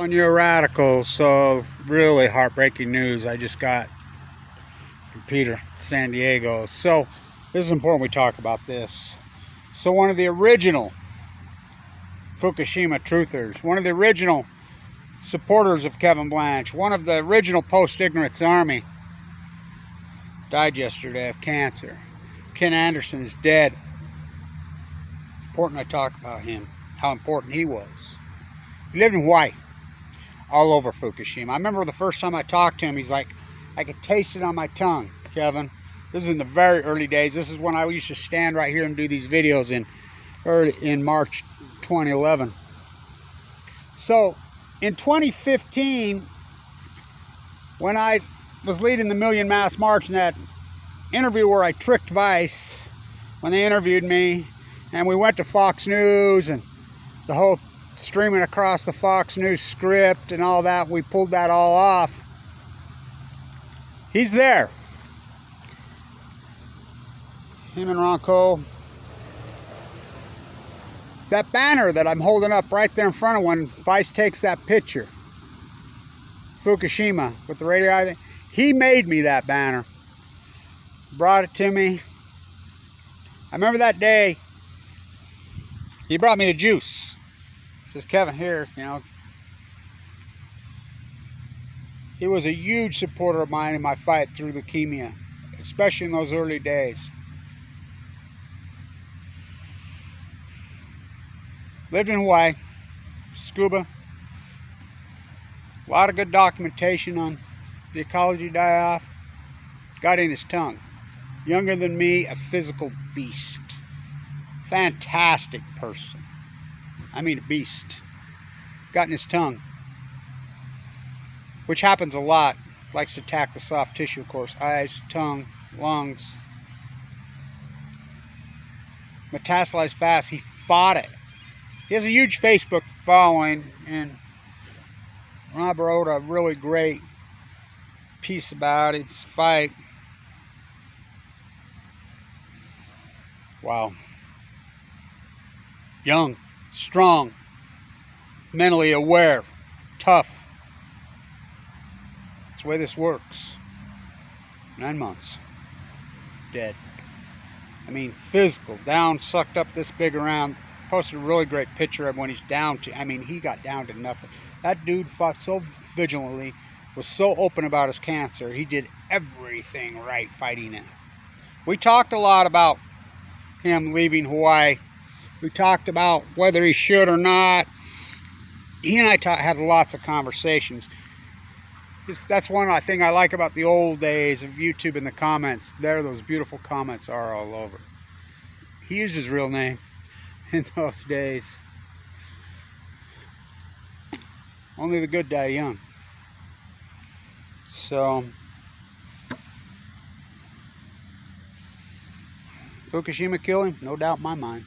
Showing you a radical. So really heartbreaking news I just got from Peter, San Diego. So this is important we talk about this. So one of the original Fukushima truthers, one of the original supporters of Kevin Blanch, one of the original post-ignorance army, died yesterday of cancer. Ken Anderson is dead. Important I talk about him, how important he was. He lived in Hawaii, all over Fukushima. I remember the first time I talked to him, he's like, I could taste it on my tongue, Kevin. This is in the very early days. This is when I used to stand right here and do these videos in March 2011. So in 2015, when I was leading the Million Mass March in that interview where I tricked Vice when they interviewed me, and we went to Fox News and the whole streaming across the Fox News script and all that, we pulled that all off. He's there. Him and Ronco. That banner that I'm holding up right there in front of when Vice takes that picture, Fukushima with the radio, he made me that banner. Brought it to me. I remember that day, he brought me the juice. He says, Kevin, here, you know. He was a huge supporter of mine in my fight through leukemia, especially in those early days. Lived in Hawaii, scuba. A lot of good documentation on the ecology die-off. Got in his tongue. Younger than me, a physical beast. Fantastic person. I mean a beast. Got in his tongue. Which happens a lot. Likes to attack the soft tissue, of course. Eyes, tongue, lungs. Metastasized fast. He fought it. He has a huge Facebook following, and Rob wrote a really great piece about it, his fight. Wow. Young, strong, mentally aware, tough. That's the way this works. 9 months. Dead. I mean, physical, down, sucked up this big around. Posted a really great picture of when he's down to, I mean, he got down to nothing. That dude fought so vigilantly, was so open about his cancer. He did everything right fighting it. We talked a lot about him leaving Hawaii. We talked about whether he should or not. He and I had lots of conversations. That's one thing I like about the old days of YouTube in the comments. There, those beautiful comments are all over. He used his real name in those days. Only the good die young. So Fukushima killed him? No doubt in my mind.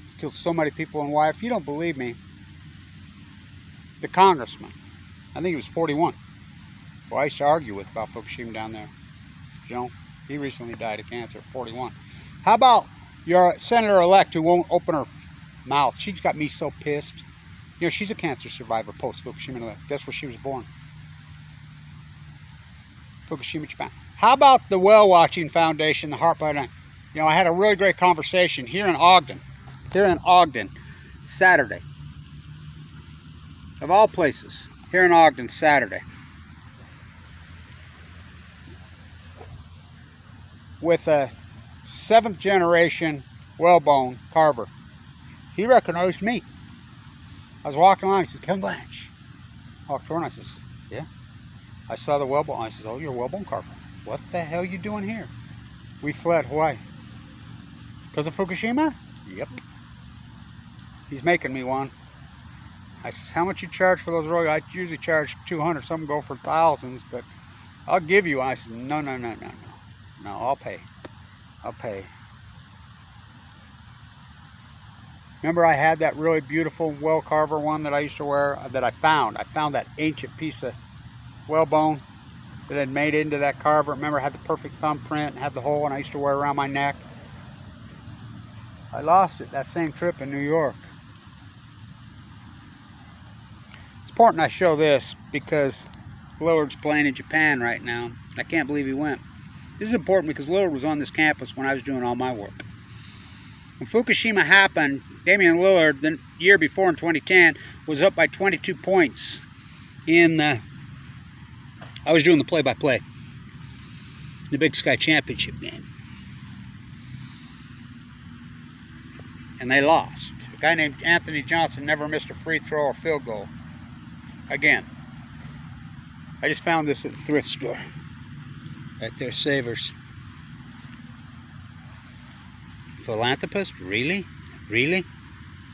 He's killed so many people in Hawaii. If you don't believe me, the congressman, I think he was 41, who I used to argue with about Fukushima down there. You know, he recently died of cancer at 41. How about your senator-elect who won't open her mouth? She's got me so pissed. You know, she's a cancer survivor post-Fukushima. Guess where she was born? Fukushima, Japan. How about the Whale Watching Foundation, the R.I.P? You know, I had a really great conversation here in Ogden. Saturday. Of all places, here in Ogden, Saturday. With a 7th generation whalebone carver. He recognized me. I was walking along, he says, Kevin Blanch. I walked over and I says, yeah. I saw the whalebone. I says, oh, you're a whalebone carver. What the hell are you doing here? We fled Hawaii. Because of Fukushima? Yep. He's making me one. I says, how much you charge for those royals? I usually charge 200. Some go for thousands, but I'll give you. I said, no. No, I'll pay. I'll pay. Remember I had that really beautiful whale carver one that I used to wear, that I found. I found that ancient piece of whalebone that had made into that carver. Remember, I had the perfect thumbprint and had the hole, and I used to wear it around my neck. I lost it that same trip in New York. important I show this because Lillard's playing in Japan right now. I can't believe he went. This is important because Lillard was on this campus when I was doing all my work. When Fukushima happened, Damian Lillard, the year before in 2010, was up by 22 points in the... I was doing the play-by-play. The Big Sky Championship game. And they lost. A guy named Anthony Johnson never missed a free throw or field goal. Again. I just found this at the thrift store. Right there, Savers. Philanthropist? Really? Really?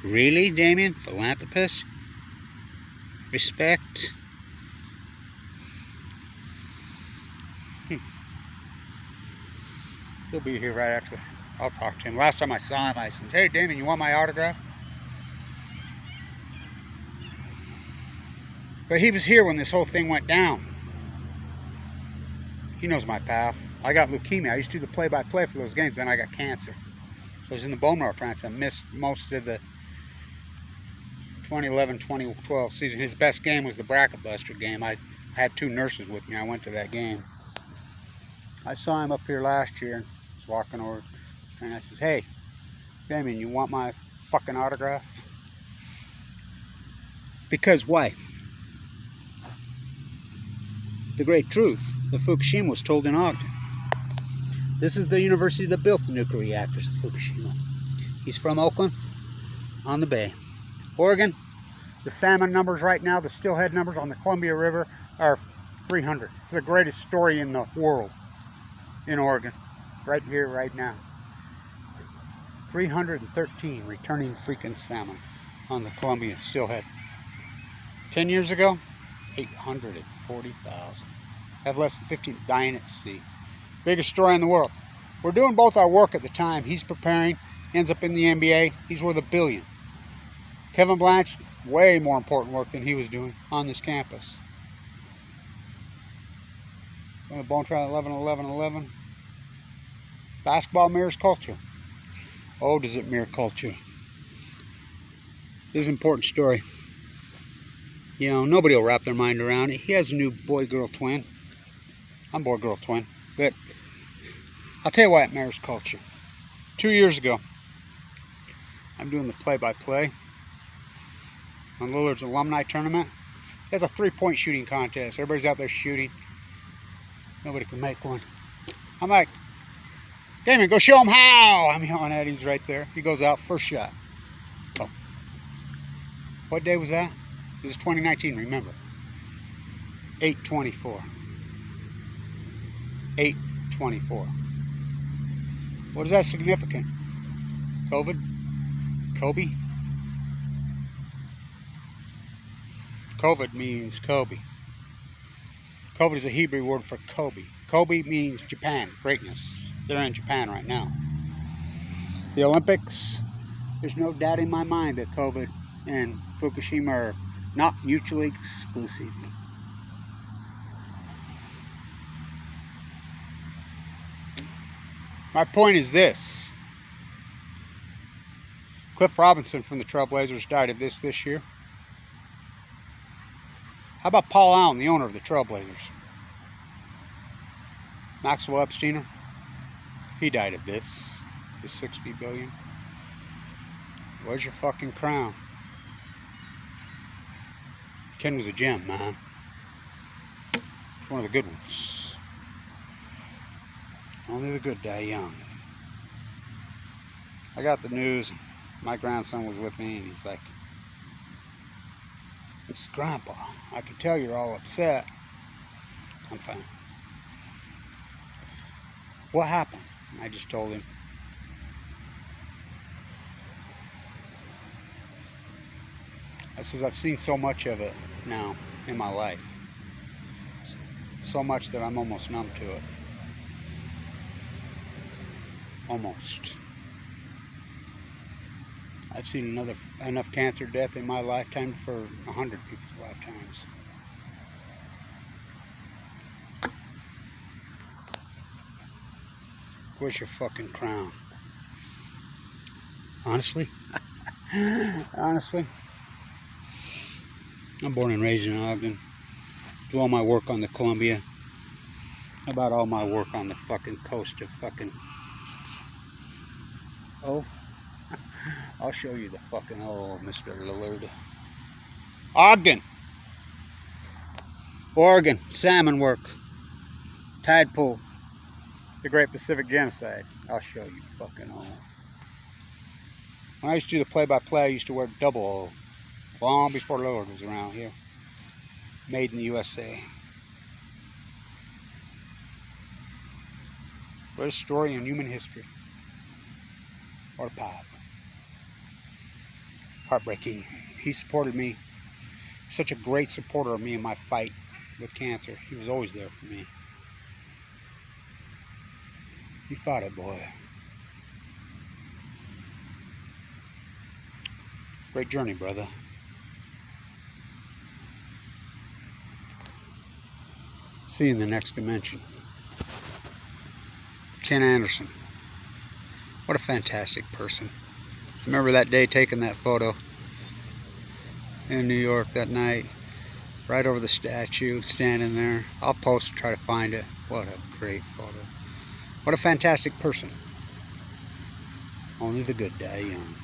Really, Damien? Philanthropist? Respect? He'll be here right after. I'll talk to him. Last time I saw him, I said, "Hey, Damien, you want my autograph?" But he was here when this whole thing went down. He knows my path. I got leukemia. I used to do the play-by-play for those games. Then I got cancer. So I was in the bone marrow transplant. I missed most of the 2011-2012 season. His best game was the bracket buster game. I had 2 nurses with me. I went to that game. I saw him up here last year and was walking over, and I says, "Hey, Damien, you want my fucking autograph?" Because why? The great truth of Fukushima was told in Ogden. This is the university that built the nuclear reactors at Fukushima. He's from Oakland, on the bay. Oregon, the salmon numbers right now, the steelhead numbers on the Columbia River are 300. It's the greatest story in the world in Oregon, right here, right now. 313 returning freaking salmon on the Columbia steelhead. 10 years ago, 840,000. Have less than 50 dying at sea. Biggest story in the world. We're doing both our work at the time. He's preparing, ends up in the NBA. He's worth $1 billion. Kevin Blanch, way more important work than he was doing on this campus. On the bone trial 11-11-11. Basketball mirrors culture. Oh, does it mirror culture? This is an important story. You know, nobody will wrap their mind around it. He has a new boy-girl twin. I'm boy-girl twin. But I'll tell you why it mirrors culture. 2 years ago, I'm doing the play-by-play on Lillard's alumni tournament. He has a 3-point shooting contest. Everybody's out there shooting. Nobody can make one. I'm like, "Damien, go show him how!" I'm yelling at him. He's right there. He goes out, first shot. Oh. What day was that? This is 2019, remember. 8/24. 8/24. What is that significant? COVID? Kobe? COVID means Kobe. COVID is a Hebrew word for Kobe. Kobe means Japan, greatness. They're in Japan right now. The Olympics, there's no doubt in my mind that COVID and Fukushima are not mutually exclusive. My point is this. Cliff Robinson from the Trailblazers died of this year. How about Paul Allen, the owner of the Trailblazers? Maxwell Epsteiner, he died of this. The $60 billion. Where's your fucking crown? Ken was a gem, man. One of the good ones. Only the good die young. I got the news. My grandson was with me, and he's like, "It's Grandpa. I can tell you're all upset." I'm fine. What happened? I just told him. I says, I've seen so much of it now in my life. So much that I'm almost numb to it. Almost. I've seen enough cancer death in my lifetime for 100 people's lifetimes. Where's your fucking crown? Honestly? Honestly? I'm born and raised in Ogden. Do all my work on the Columbia. How about all my work on the fucking coast of fucking... Oh, I'll show you the fucking... Oh, Mr. Lillard. Ogden! Oregon, salmon work. Tide pool. The Great Pacific Genocide. I'll show you fucking all. When I used to do the play-by-play, I used to wear double O. Long before Lillard was around here. Made in the USA. Greatest story in human history. What a pop. Heartbreaking. He supported me. Such a great supporter of me in my fight with cancer. He was always there for me. He fought it, boy. Great journey, brother. See you in the next dimension. Ken Anderson. What a fantastic person. Remember that day taking that photo in New York that night, right over the statue, standing there. I'll post and try to find it. What a great photo. What a fantastic person. Only the good die young.